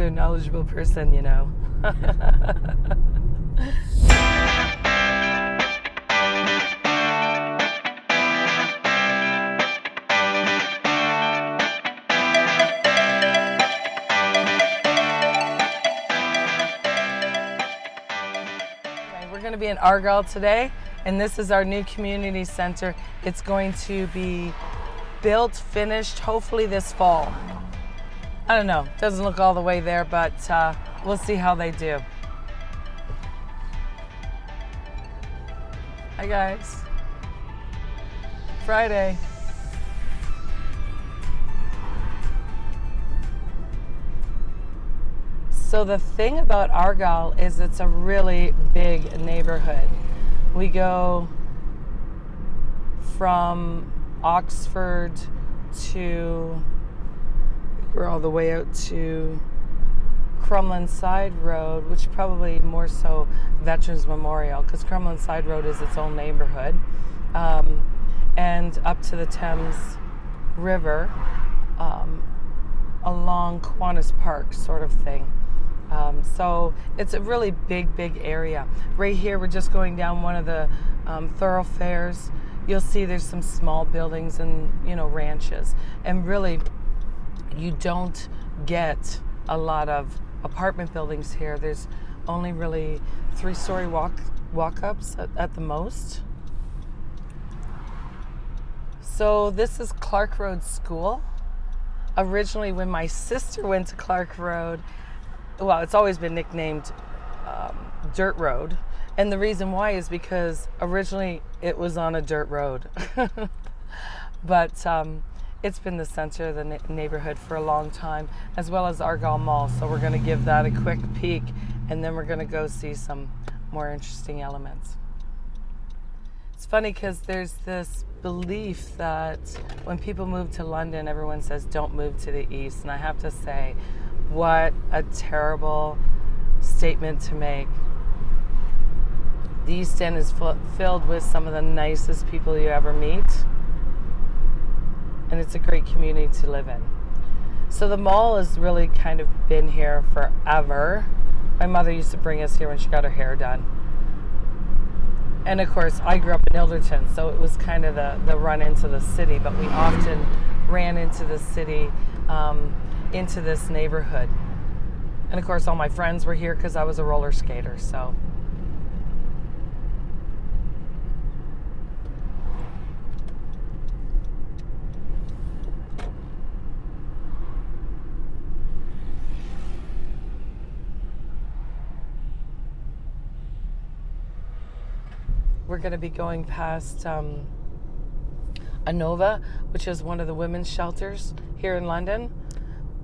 a knowledgeable person, you know. We're going to be in Argyle today, and this is our new community center. It's going to be built, finished, hopefully this fall. I don't know, doesn't look all the way there, but we'll see how they do. Hi guys, Friday. So the thing about Argyle is it's a really big neighborhood. We go from Oxford to, we're all the way out to Crumlin Side Road, which probably more so Veterans Memorial, because Crumlin Side Road is its own neighborhood, and up to the Thames River, along KIWANIS Park sort of thing. So it's a really big area. Right here, we're just going down one of the thoroughfares. You'll see there's some small buildings and, you know, ranches. And really, you don't get a lot of apartment buildings here. There's only really 3-story walk-ups at the most. So this is Clark Road School. Originally, when my sister went to Clark Road, well, it's always been nicknamed Dirt Road. And the reason why is because originally it was on a dirt road. But it's been the center of the neighborhood for a long time, as well as Argyle Mall. So we're going to give that a quick peek, and then we're going to go see some more interesting elements. It's funny because there's this belief that when people move to London, everyone says, don't move to the east. And I have to say, what a terrible statement to make. The East End is filled with some of the nicest people you ever meet, and it's a great community to live in. So the mall has really kind of been here forever. My mother used to bring us here when she got her hair done. And of course, I grew up in Ilderton, so it was kind of the run into the city, but we often ran into the city, into this neighborhood. And of course, all my friends were here because I was a roller skater, so. We're going to be going past ANOVA, which is one of the women's shelters here in London.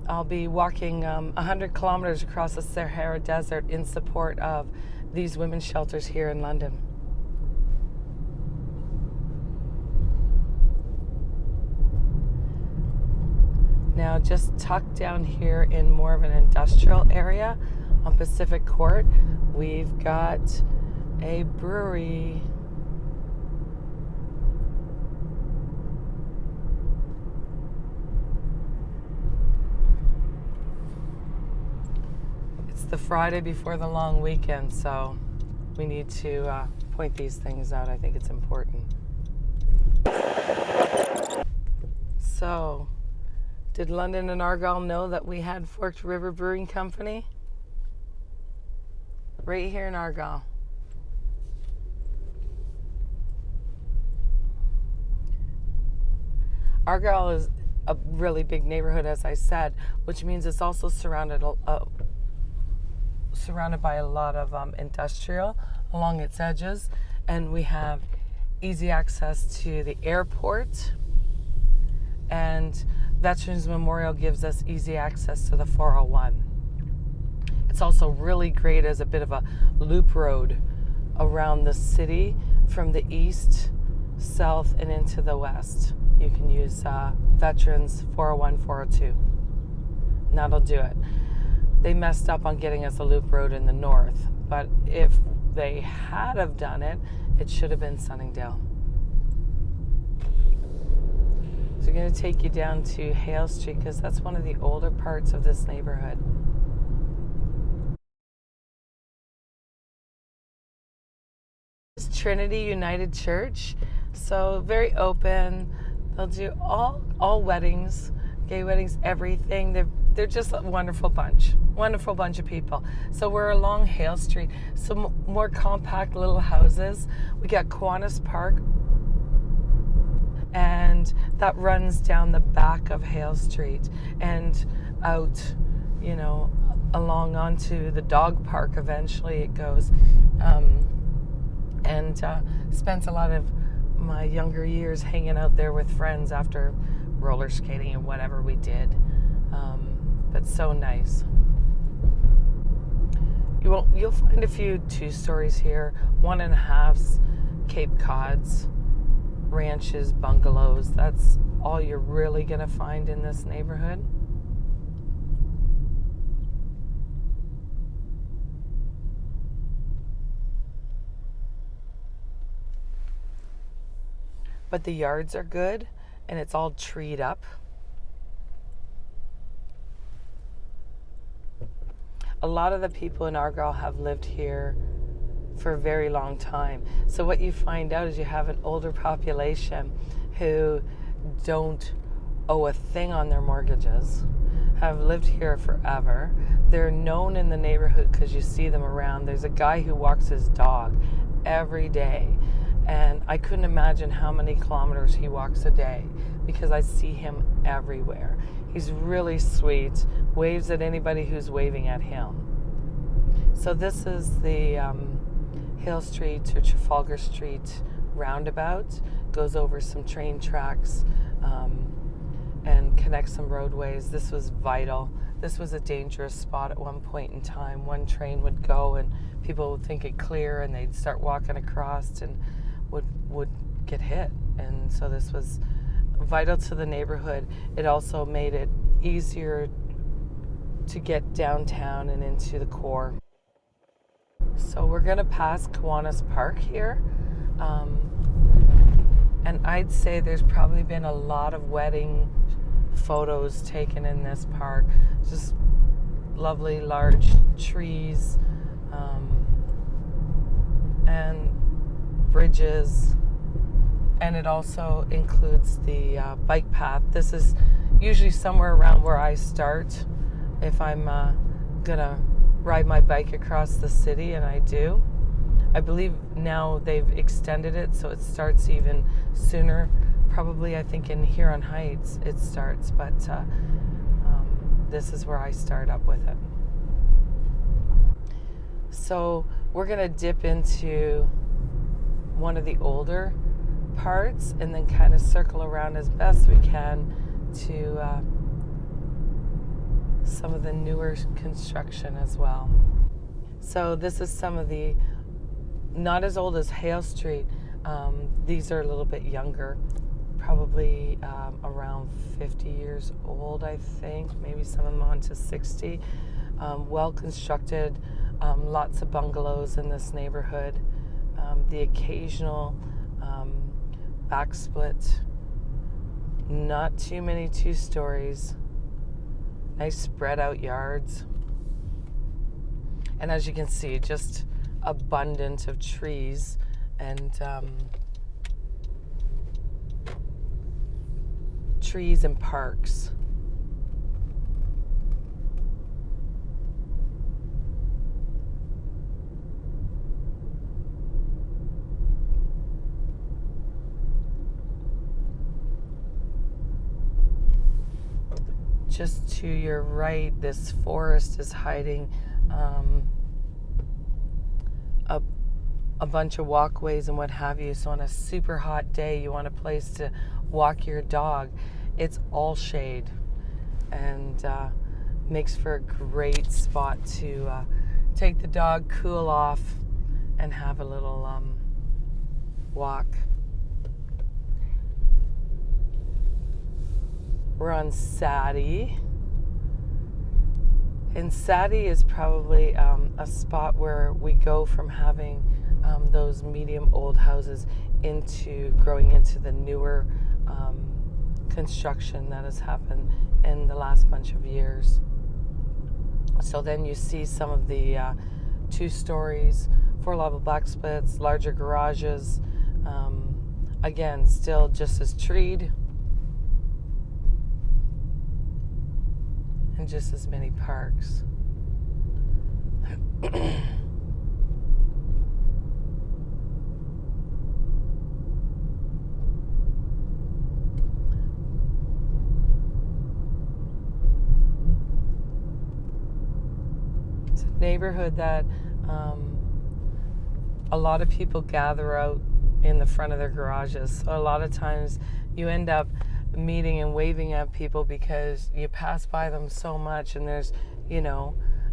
I'll be walking 100 kilometers across the Sahara Desert in support of these women's shelters here in London. Now, just tucked down here in more of an industrial area on Pacific Court, we've got a brewery. It's the Friday before the long weekend, so we need to point these things out. I think it's important. So, did London and Argyle know that we had Forked River Brewing Company? Right here in Argyle. Argyle is a really big neighborhood, as I said, which means it's also surrounded by a lot of industrial along its edges, and we have easy access to the airport, and Veterans Memorial gives us easy access to the 401. It's also really great as a bit of a loop road around the city from the east, south, and into the west. You can use Veterans 401, 402, and that'll do it. They messed up on getting us a loop road in the north, but if they had have done it, it should have been Sunningdale. So we're going to take you down to Hale Street because that's one of the older parts of this neighborhood. It's Trinity United Church, so very open. They'll do all weddings, gay weddings, everything. They're just a wonderful bunch of people. So we're along Hale Street, so more compact little houses. We got KIWANIS Park, and that runs down the back of Hale Street and out, along onto the dog park. Eventually it goes. And spent a lot of my younger years hanging out there with friends after roller skating and whatever we did. But so nice. You'll find a few 2-stories here, 1.5s, Cape Cods, ranches, bungalows. That's all you're really gonna find in this neighborhood. But the yards are good, and it's all treed up. A lot of the people in Argyle have lived here for a very long time. So what you find out is you have an older population who don't owe a thing on their mortgages, have lived here forever. They're known in the neighborhood because you see them around. There's a guy who walks his dog every day. And I couldn't imagine how many kilometers he walks a day because I see him everywhere. He's really sweet, waves at anybody who's waving at him. So this is the Hale Street to Trafalgar Street roundabout, goes over some train tracks and connects some roadways. This was vital. This was a dangerous spot at one point in time. One train would go and people would think it clear and they'd start walking across and would get hit. And so this was vital to the neighborhood. It also made it easier to get downtown and into the core. So we're going to pass KIWANIS Park here. And I'd say there's probably been a lot of wedding photos taken in this park. Just lovely large trees and bridges, and it also includes the bike path. This is usually somewhere around where I start if I'm gonna ride my bike across the city, and I do. I believe now they've extended it so it starts even sooner. Probably I think in Huron Heights it starts, but this is where I start up with it. So we're gonna dip into one of the older parts and then kind of circle around as best we can to some of the newer construction as well. So this is some of the, not as old as Hale Street. These are a little bit younger, probably around 50 years old, I think, maybe some of them on to 60. Well constructed, lots of bungalows in this neighborhood. The occasional backsplit, not too many 2-stories, nice spread out yards, and as you can see, just abundant of trees and trees and parks. Just to your right, this forest is hiding a bunch of walkways and what have you. So on a super hot day, you want a place to walk your dog. It's all shade and makes for a great spot to take the dog, cool off, and have a little walk. We're on Sadie. And Sadie is probably a spot where we go from having those medium old houses into growing into the newer construction that has happened in the last bunch of years. So then you see some of the 2 stories, 4-level back splits, larger garages. Again, still just as treed, and just as many parks. It's a neighborhood that a lot of people gather out in the front of their garages. So a lot of times you end up meeting and waving at people because you pass by them so much, and there's,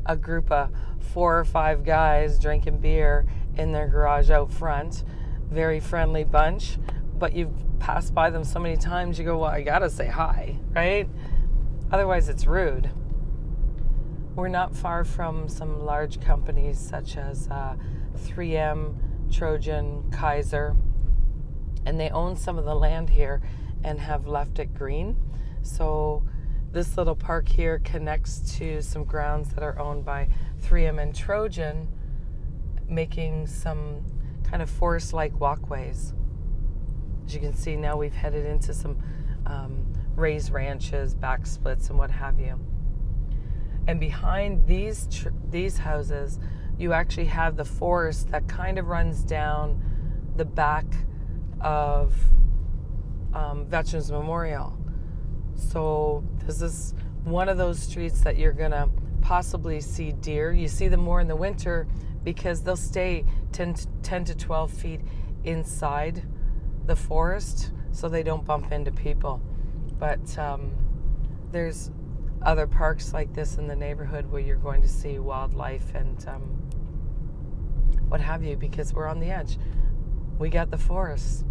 a group of 4 or 5 guys drinking beer in their garage out front. Very friendly bunch, but you've passed by them so many times you go, well, I gotta say hi, right? Otherwise it's rude. We're not far from some large companies such as 3M, Trojan, Kaiser, and they own some of the land here and have left it green. So this little park here connects to some grounds that are owned by 3M and Trojan, making some kind of forest-like walkways. As you can see, now we've headed into some raised ranches, back splits, and what have you. And behind these houses, you actually have the forest that kind of runs down the back of Veterans Memorial. So this is one of those streets that you're going to possibly see deer. You see them more in the winter because they'll stay 10 to 12 feet inside the forest so they don't bump into people. But there's other parks like this in the neighborhood where you're going to see wildlife and what have you, because we're on the edge. We got the forests.